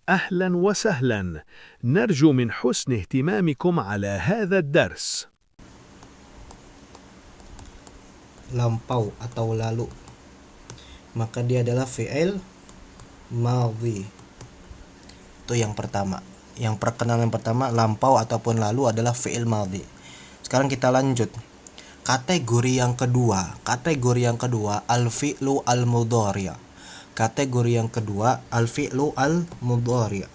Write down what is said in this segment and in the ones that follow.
أهلا وسهلا. نرجو من حسن اهتمامكم على هذا الدرس. Lampau atau lalu, maka dia adalah fi'il madhi. Itu yang pertama. Yang perkenalan pertama, lampau ataupun lalu adalah fi'il madhi. Sekarang kita lanjut. Kategori yang kedua, al-fi'lu al-mudhari'. Kategori yang kedua, al-fi'lu al-mudhari'.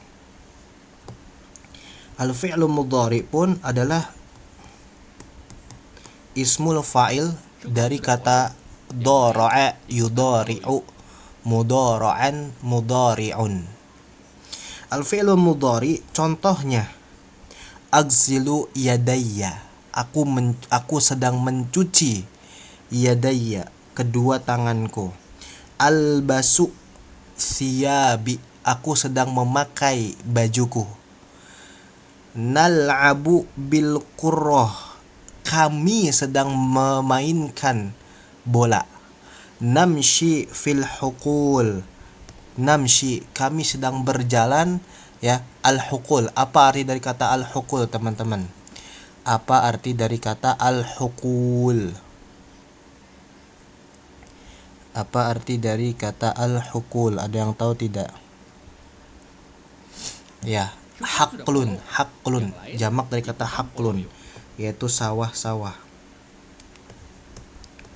Al-fi'lu mudhari' pun adalah ismul fa'il dari kata dhara'a yudhari'u, mudhara'an mudhari'un. Al-fi'lu mudhari' contohnya, aghsilu yadayya, aku sedang mencuci, yadayya, kedua tanganku. Albasu thiyabi, aku sedang memakai bajuku. Nal'abu bil qurrah, kami sedang memainkan bola. Namshi fil hukul, namshi, kami sedang berjalan, ya. Al-hukul, apa arti dari kata al-hukul, teman-teman? Apa arti dari kata al-hukul? Apa arti dari kata al-hukul? Ada yang tahu tidak? Ya, haklun, jamak dari kata haklun, yaitu sawah-sawah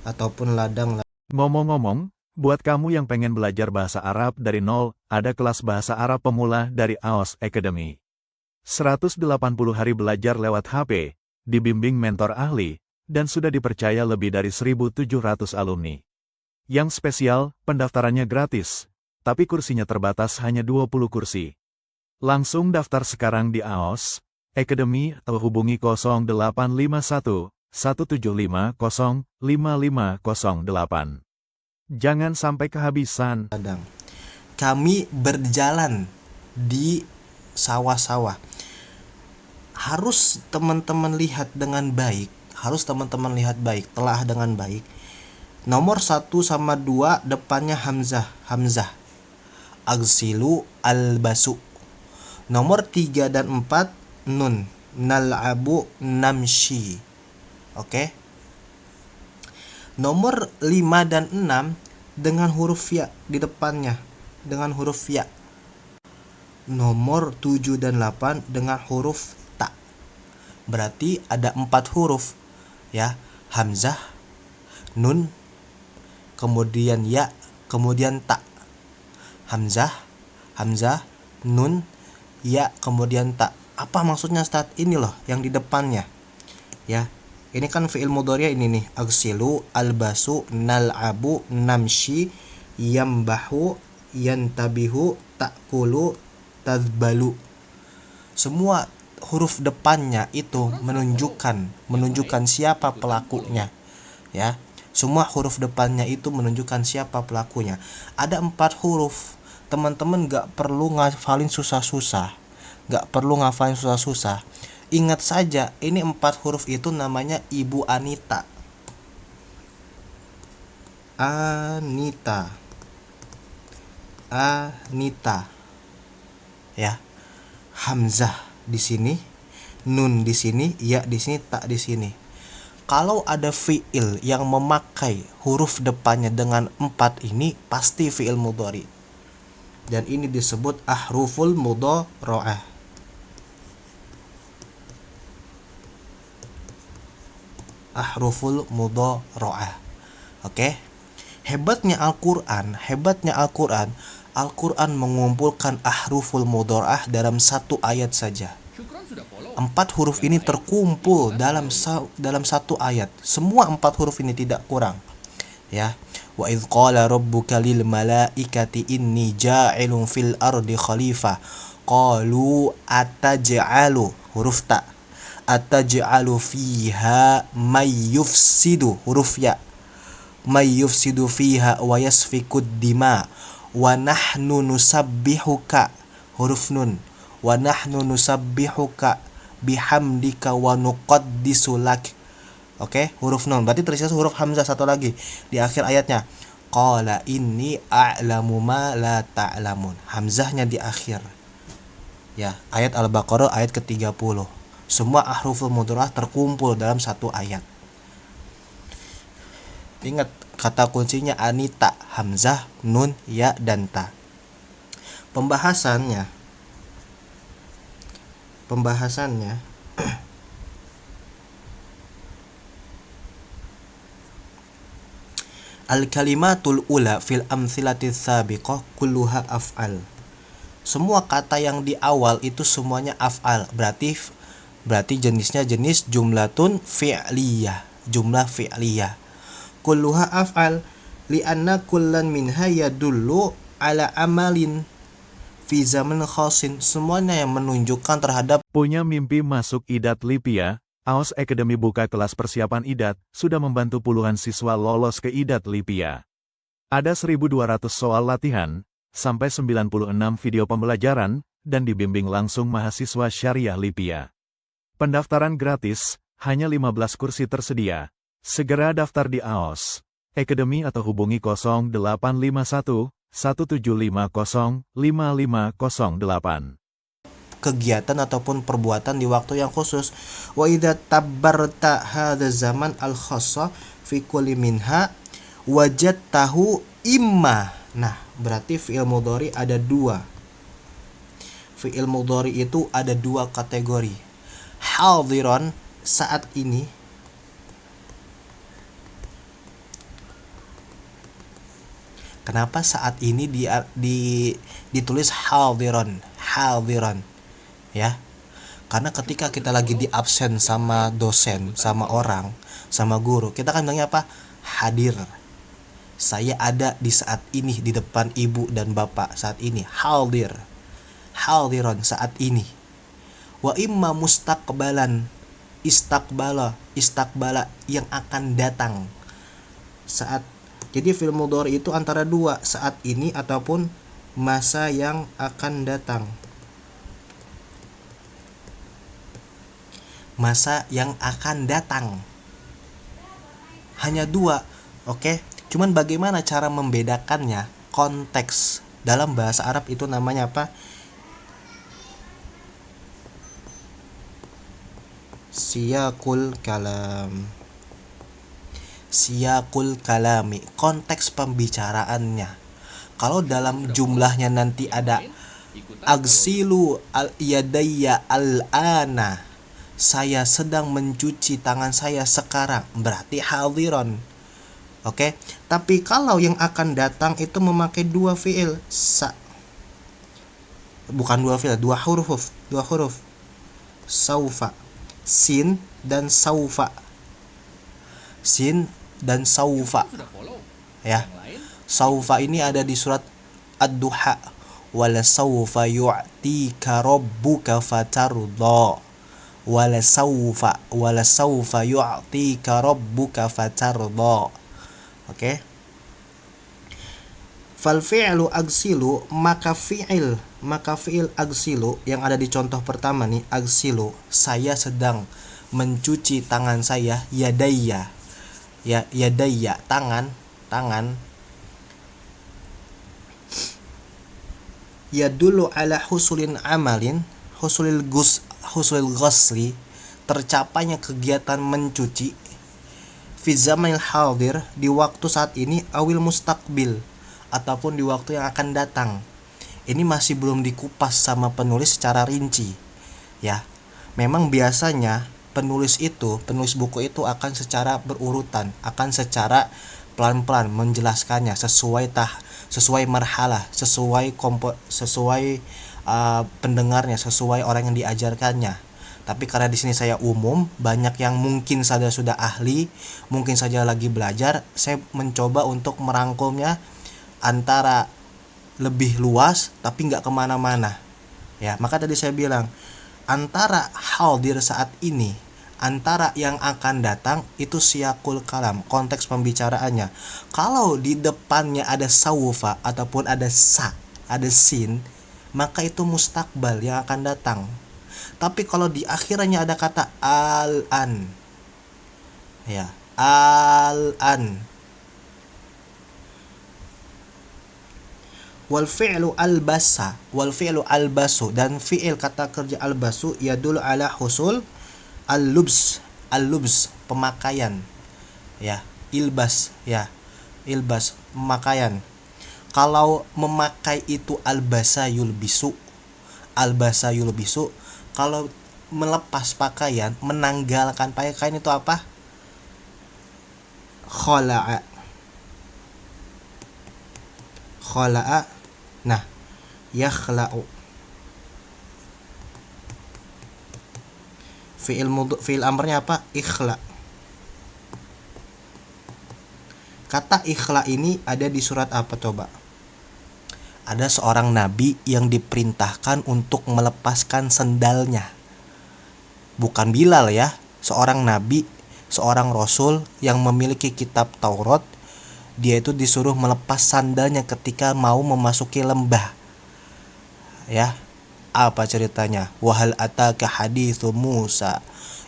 ataupun ladang. Ngomong-ngomong, buat kamu yang pengen belajar bahasa Arab dari nol, ada kelas bahasa Arab pemula dari AOS Academy. 180 hari belajar lewat HP, dibimbing mentor ahli, dan sudah dipercaya lebih dari 1.700 alumni. Yang spesial, pendaftarannya gratis, tapi kursinya terbatas hanya 20 kursi. Langsung daftar sekarang di AOS Academy atau hubungi 0851 175 05508. Jangan sampai kehabisan. Kami berjalan di sawah-sawah. Harus teman-teman lihat dengan baik, telah dengan baik. Nomor 1 sama 2 depannya hamzah. Aghsilu, albasu. Nomor 3 dan 4 nun. Nal'abu, namshi. Oke. Nomor 5 dan 6 dengan huruf ya di depannya, dengan huruf ya. Nomor 7 dan 8 dengan huruf ta. Berarti ada 4 huruf, ya. Hamzah, nun, kemudian ya, kemudian ta. Hamzah, nun, ya, kemudian ta. Apa maksudnya, Ustaz? Ini loh yang di depannya, ya. Ini kan fi'il mudhari' ini nih. Aghsilu, albasu, nal'abu, namshi, yambahu, yantabihu, ta'kulu, tadbalu. Semua huruf depannya itu menunjukkan siapa pelakunya, ya. Semua huruf depannya itu menunjukkan siapa pelakunya. Ada 4 huruf. Teman-teman gak perlu ngafalin susah-susah. Ingat saja, ini 4 huruf itu namanya Ibu Anita. Anita. Ya. Hamzah di sini, nun di sini, ya di sini, ta di sini. Kalau ada fi'il yang memakai huruf depannya dengan 4 ini, pasti fi'il mudhari. Dan ini disebut ahruful mudhara'ah. Ahruful mudhara'ah. Oke. Hebatnya Al-Qur'an, Al-Qur'an mengumpulkan ahruful mudhara'ah dalam 1 ayat saja. 4 huruf ini terkumpul dalam 1 ayat. Semua 4 huruf ini tidak kurang, ya. Wa idz qala rabbuka lil malaikati inni ja'ilun fil ardi khalifah qalu ataj'alu, huruf ta. Ataj'alu fiha may yufsidu, huruf ya. May yufsidu fiha wa yasfikud dima wa nahnu nusabbihuka, huruf nun. Wa nahnu nusabbihuka bihamdika wa nuqaddisu lak. Oke, huruf nun. Berarti tersisa huruf hamzah satu lagi di akhir ayatnya. Qala inni a'lamu ma la ta'lamun. Hamzahnya di akhir. Ya, ayat Al-Baqarah ayat ke-30. Semua ahruful mudharah terkumpul dalam satu ayat. Ingat, kata kuncinya anita, hamzah, nun, ya, dan ta. Pembahasannya Al-kalimatul ula fil amthilati sabiqah kulluha af'al. Semua kata yang di awal itu semuanya af'al. Berarti jenisnya jenis jumlatun fi'liyah, jumlah fi'liyah. Kulluha af'al li'anna kullan minha yadullu ala amalin fi zaman khasin. Semuanya yang menunjukkan terhadap Punya mimpi masuk IDAT Lipia, AOS Academy buka kelas persiapan IDAT, sudah membantu puluhan siswa lolos ke IDAT Lipia. Ada 1.200 soal latihan, sampai 96 video pembelajaran, dan dibimbing langsung mahasiswa Syariah Lipia. Pendaftaran gratis, hanya 15 kursi tersedia. Segera daftar di AOS Academy atau hubungi 0851 1750 5508. kegiatan ataupun perbuatan di waktu yang khusus. Wa idza tabbarta hadza zaman al khassa fi kulli minha wajadtahu imma. Nah, berarti fi'il mudhari ada dua. Fi'il mudhari itu ada dua kategori. Hadiron, saat ini. Kenapa saat ini ditulis hadiron? Hadiron. Ya, karena ketika kita lagi di absen sama dosen, sama orang, sama guru, kita kan bilangnya apa? Hadir. Saya ada di saat ini di depan ibu dan bapak saat ini. Hadir. Hadiron, saat ini. Wa imma mustaqbalan. Istakbala yang akan datang. Saat. Jadi fi'il mudhari itu antara dua, saat ini ataupun masa yang akan datang. Masa yang akan datang. Hanya dua, oke? Cuman bagaimana cara membedakannya? Konteks. Dalam bahasa Arab itu namanya apa? Siyaqul kalam. Siyaqul kalami, konteks pembicaraannya. Kalau dalam jumlahnya nanti ada agsilu al-yadayya al-ana, saya sedang mencuci tangan saya sekarang, berarti hadiron. Oke, tapi kalau yang akan datang itu memakai dua fiil, bukan dua fiil, dua huruf. Saufa, sin dan saufa. Sin dan saufa. Ya. Saufa ini ada di surat Ad-Duha. Wala saufa yu'tika rabbuka fatardha. Wala saufa yu'tika rabbuka fatardha. Oke. Fal fi'lu agsilu, maka fi'il agsilu yang ada di contoh pertama nih, agsilu, saya sedang mencuci tangan saya, yadayya. Ya, yadayya, tangan. Yadullu ala husulin amalin, husulil ghusli, tercapainya kegiatan mencuci, fi zamanil hadir, di waktu saat ini, awil mustaqbil, ataupun di waktu yang akan datang. Ini masih belum dikupas sama penulis secara rinci. Ya, memang biasanya penulis buku itu akan secara berurutan, akan secara pelan-pelan menjelaskannya sesuai marhalah, sesuai pendengarnya, sesuai orang yang diajarkannya. Tapi karena di sini saya umum, banyak yang mungkin saja sudah ahli, mungkin saja lagi belajar, saya mencoba untuk merangkumnya antara lebih luas tapi nggak kemana-mana. Ya, maka tadi saya bilang antara hadir saat ini, antara yang akan datang, itu siyaqul kalam, konteks pembicaraannya. Kalau di depannya ada saufa ataupun ada sin, maka itu mustakbal yang akan datang. Tapi kalau di akhirnya ada kata al-an, ya, al-an, Wal fi'lu albasu, dan fi'il kata kerja albasu yadul ala husul al-lubs, pemakaian. Ya, ilbas, pemakaian. Kalau memakai itu albasa yulbisu. Kalau melepas pakaian, menanggalkan pakaian itu apa? Khala'a. Nah, yakhla'u. Fi'il amrnya apa? Ikhla. Kata ikhla ini ada di surat apa coba? Ada seorang nabi yang diperintahkan untuk melepaskan sendalnya. Bukan Bilal ya, seorang nabi, seorang rasul yang memiliki kitab Taurat. Dia itu disuruh melepas sandalnya ketika mau memasuki lembah. Ya, apa ceritanya? Wahal ataka hadithu Musa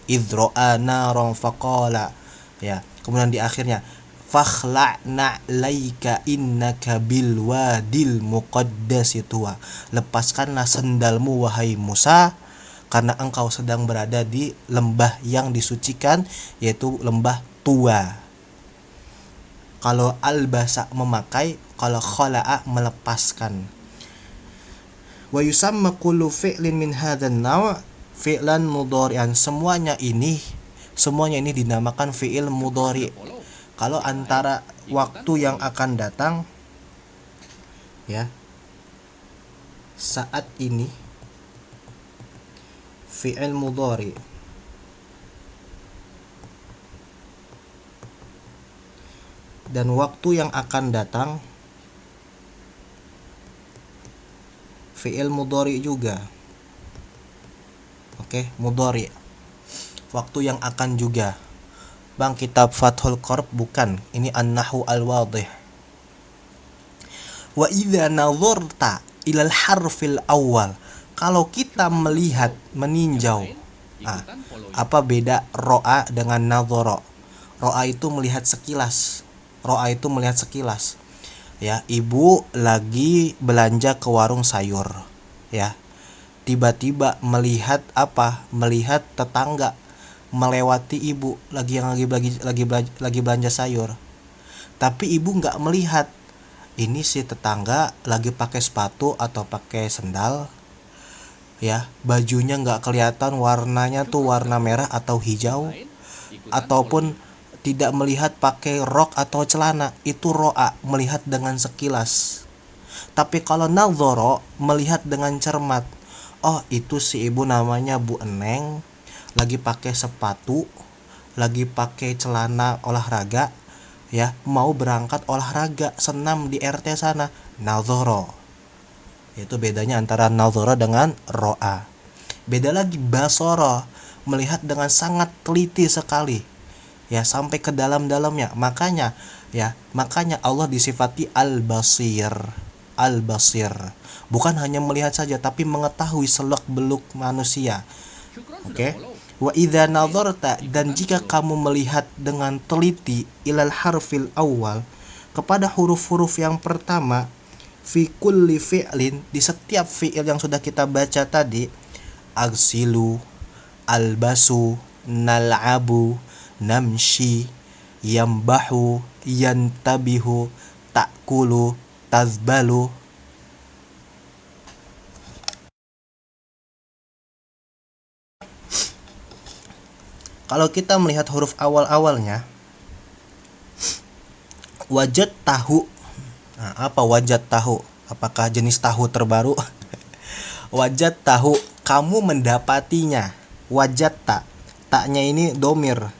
idh ra'a naran faqala. Ya, kemudian di akhirnya fakhla'na laika innaka bil wadil muqaddasi tuwa. Lepaskanlah sendalmu wahai Musa, karena engkau sedang berada di lembah yang disucikan, yaitu lembah Tua. Kalau albasa memakai, kalau khala'a melepaskan. Wa yusamma kullu fi'lin min hadzal naw' fi'lan mudhari'an. Semuanya ini dinamakan fi'il mudhari'. Kalau antara waktu yang akan datang, ya, saat ini fi'il mudhari'. Dan waktu yang akan datang fi'il mudhari juga. Oke, mudhari. Waktu yang akan juga. Bang, kitab Fathul Qorb bukan. Ini An-Nahwu Al-Wadih. Wa idza nadharta ilal harfil awal. Kalau kita melihat, meninjau. Apa beda ro'a dengan nadhara? Ro'a itu melihat sekilas. Ya, ibu lagi belanja ke warung sayur, ya. Tiba-tiba melihat tetangga melewati ibu lagi belanja sayur. Tapi ibu nggak melihat ini si tetangga lagi pakai sepatu atau pakai sendal, ya. Bajunya nggak kelihatan warnanya tuh warna merah atau hijau, ataupun tidak melihat pakai rok atau celana. Itu ro'a, melihat dengan sekilas. Tapi kalau nadhara, melihat dengan cermat. Oh, itu si ibu namanya Bu Eneng, lagi pakai sepatu, lagi pakai celana olahraga, ya, mau berangkat olahraga senam di RT sana. Nadhara. Itu bedanya antara nadhara dengan ro'a. Beda lagi basara, melihat dengan sangat teliti sekali, ya, sampai ke dalam-dalamnya. Makanya Allah disifati al-basir. Bukan hanya melihat saja, tapi mengetahui seluk-beluk manusia. Oke. Wa idza nadharta, dan jika kamu melihat dengan teliti ilal harfil awal, kepada huruf-huruf yang pertama, fi kulli fi'lin, di setiap fi'il yang sudah kita baca tadi, agsilu, albasu, nal'abu, namshi, yambahu, yantabihu, ta'kulu, tazbalu. Kalau kita melihat huruf awal-awalnya, wajad tahu. Nah, apa wajad tahu? Apakah jenis tahu terbaru? Wajad tahu, kamu mendapatinya. Wajad tak, taknya ini domir,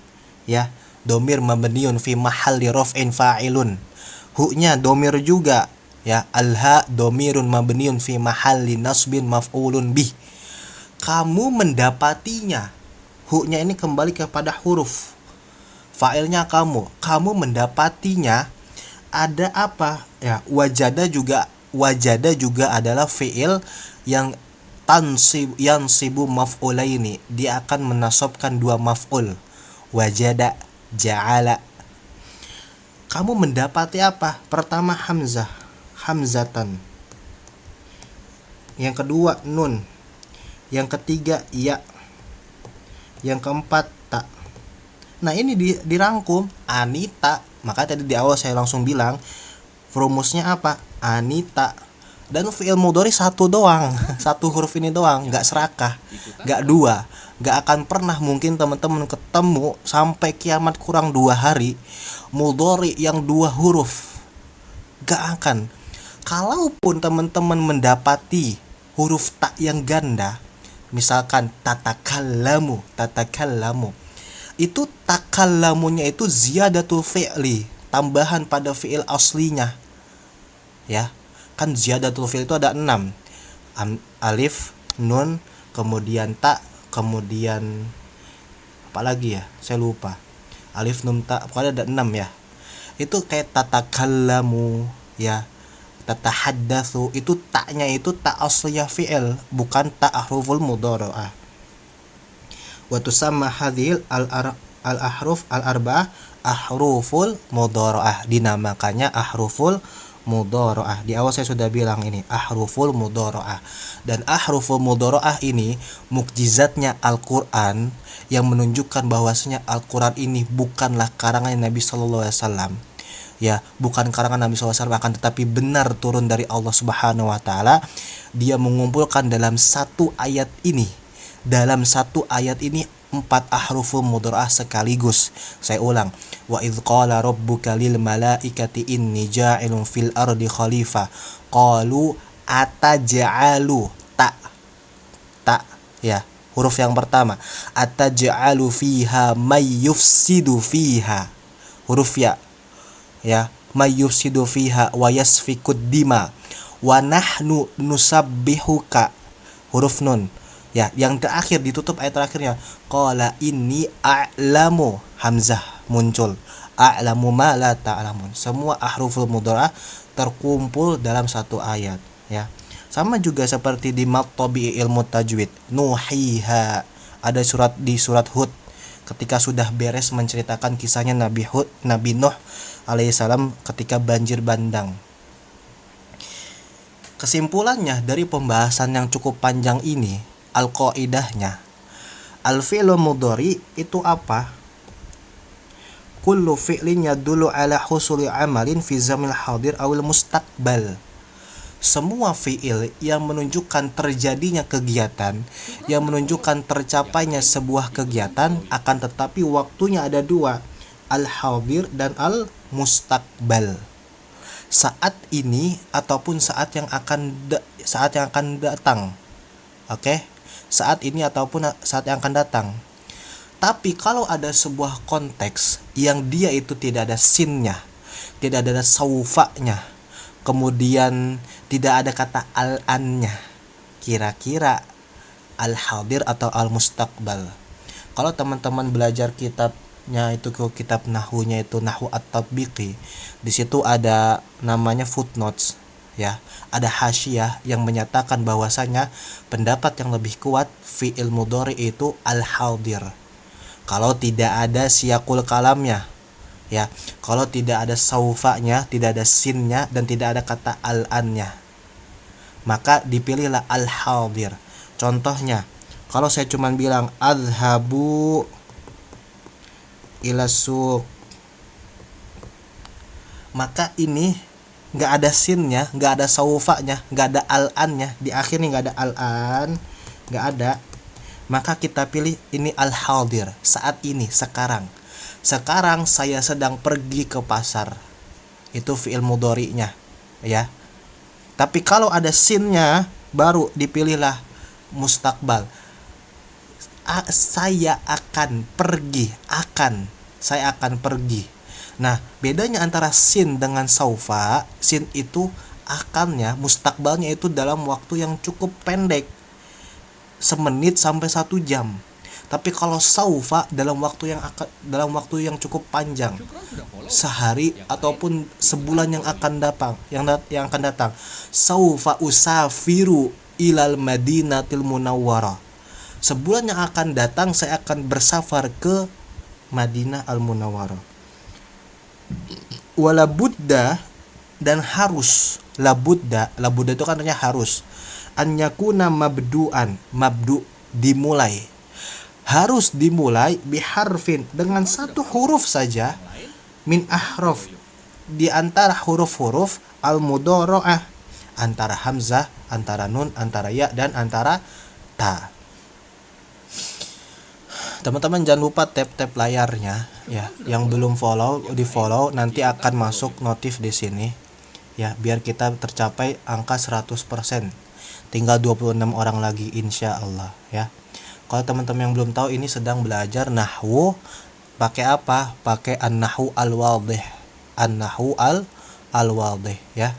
ya, domir mabniun fi mahalli raf'in fa'ilun. Hu-nya domir juga, ya, alha domirun mabniun fi mahalli nasbin maf'ulun bih. Kamu mendapatinya. Hu-nya ini kembali kepada huruf. Fa'ilnya kamu mendapatinya. Ada apa? Ya, wajada juga adalah fi'il yang yansibu maf'ulaini. Dia akan menasabkan dua maf'ul. Wajada, ja'ala. Kamu mendapati apa? Pertama hamzah, hamzatan. yang kedua nun, yang ketiga ya, yang keempat ta. Nah ini dirangkum Anita. Maka tadi di awal saya langsung bilang rumusnya apa? Anita. Dan fi'il mudhari satu doang, satu huruf ini doang, nggak serakah, nggak dua. Nggak akan pernah mungkin teman-teman ketemu sampai kiamat kurang 2 hari mudhari yang 2 huruf. Nggak akan. Kalaupun teman-teman mendapati huruf ta yang ganda, misalkan tatakallamu, itu takallamunya itu ziyadatul fi'li, tambahan pada fi'il aslinya. Ya, kan ziyadatul fi'il itu ada 6. Alif, nun, kemudian ta, kemudian apa lagi ya? Saya lupa. Alif, nun, ta, pokoknya ada 6 ya. Itu kayak tatakallamu ya. Tatahaddatsu, itu taknya itu ta asliyah fi'il, bukan ta ahruful mudhara'ah. Wa tusamma hadhil al-ahruf al-arba'ah ahruful mudhara'ah, dinamakannya ahruful mudhara'ah. Di awal saya sudah bilang ini ahruful mudhara'ah. Dan ahruful mudhara'ah ini mukjizatnya Al-Qur'an yang menunjukkan bahwasanya Al-Qur'an ini bukanlah karangan Nabi sallallahu alaihi wasallam. Ya, bukan karangan Nabi SAW, akan tetapi benar turun dari Allah Subhanahu wa taala. Dia mengumpulkan dalam satu ayat ini. Dalam satu ayat ini 4 ahruful mudhara'ah sekaligus. Saya ulang. Wa idz qala rabbuka lil malaikati inni ja'ilun fil ardi khalifah. Qalu ataj'alu, ta ya, huruf yang pertama. Ataj'alu fiha may yufsidu fiha. Huruf ya, may yufsidu fiha wa yasfikud dima wa nahnu nusabbihuka. Huruf nun. Ya, yang terakhir ditutup ayat terakhirnya. Qala inni a'lamu, hamzah muncul. A'lamu ma la ta'lamun. Semua ahruful mudhara'ah terkumpul dalam satu ayat, ya. Sama juga seperti di Maqtabi ilmu tajwid. Nuhiha. Ada di surat Hud ketika sudah beres menceritakan kisahnya Nabi Nuh alaihissalam ketika banjir bandang. Kesimpulannya dari pembahasan yang cukup panjang ini, al-qaidahnya, al-fi'lu mudhari itu apa? Kullu fi'lin yadullu ala husuli amalin fi zamil hadir awil mustaqbal. Semua fi'il yang menunjukkan terjadinya kegiatan, yang menunjukkan tercapainya sebuah kegiatan, akan tetapi waktunya ada 2, al-hadir dan al-mustaqbal. Saat ini ataupun saat yang akan datang. Oke? Saat ini ataupun saat yang akan datang. Tapi kalau ada sebuah konteks yang dia itu tidak ada sinnya, tidak ada saufanya, kemudian tidak ada kata al-annya, kira-kira al-hadir atau al-mustaqbal. Kalau teman-teman belajar kitabnya itu, kitab nahwunya itu Nahwu at-Tatbiqi, di situ ada namanya footnotes, ya, ada hasyiyah yang menyatakan bahwasanya pendapat yang lebih kuat fi'il mudhari itu al-hadir. Kalau tidak ada siyaqul kalamnya, ya, kalau tidak ada saufanya, tidak ada sinnya, dan tidak ada kata al-annya, maka dipilihlah al-hadir. Contohnya, kalau saya cuma bilang adhabu ila suq, maka ini nggak ada sinnya, nggak ada saufanya, nggak ada al-annya, di akhirnya nggak ada al-an, nggak ada, maka kita pilih ini al-hadir, saat ini, sekarang saya sedang pergi ke pasar. Itu fi'il mudhari'nya, ya. Tapi kalau ada sinnya, baru dipilihlah mustaqbal. Saya akan pergi, saya akan pergi. Nah, bedanya antara sin dengan saufa, sin itu akannya, mustaqbalnya itu dalam waktu yang cukup pendek, semenit sampai 1 jam. Tapi kalau saufa dalam waktu yang cukup panjang, sehari ataupun sebulan yang akan datang. Saufa usafiru ilal madinatil munawwarah. Sebulan yang akan datang saya akan bersafar ke Madinah al-Munawwarah. Wala budda, dan harus, la budda itu kan artinya harus. an yakuna mabdu'an, mabdu dimulai. Harus dimulai biharfin dengan satu huruf saja min ahraf di antara huruf-huruf al-mudhara'ah, antara hamzah, antara nun, antara ya dan antara ta. Teman-teman jangan lupa tap-tap layarnya ya. Yang belum follow, di follow, nanti akan masuk notif di sini. Ya, biar kita tercapai angka 100%. Tinggal 26 orang lagi insya Allah ya. Kalau teman-teman yang belum tahu, ini sedang belajar nahwu pakai apa? Pakai an-nahwu al-wadih. An-nahwu al-wadih ya.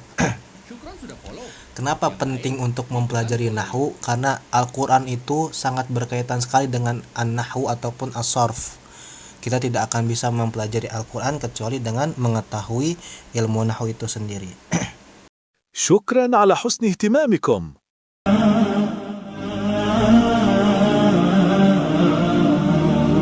Kenapa penting untuk mempelajari nahwu? Karena Al-Quran itu sangat berkaitan sekali dengan an-nahwu ataupun as-sarf. Kita tidak akan bisa mempelajari Al-Quran kecuali dengan mengetahui ilmu nahwu itu sendiri. شكرا على حسن اهتمامكم.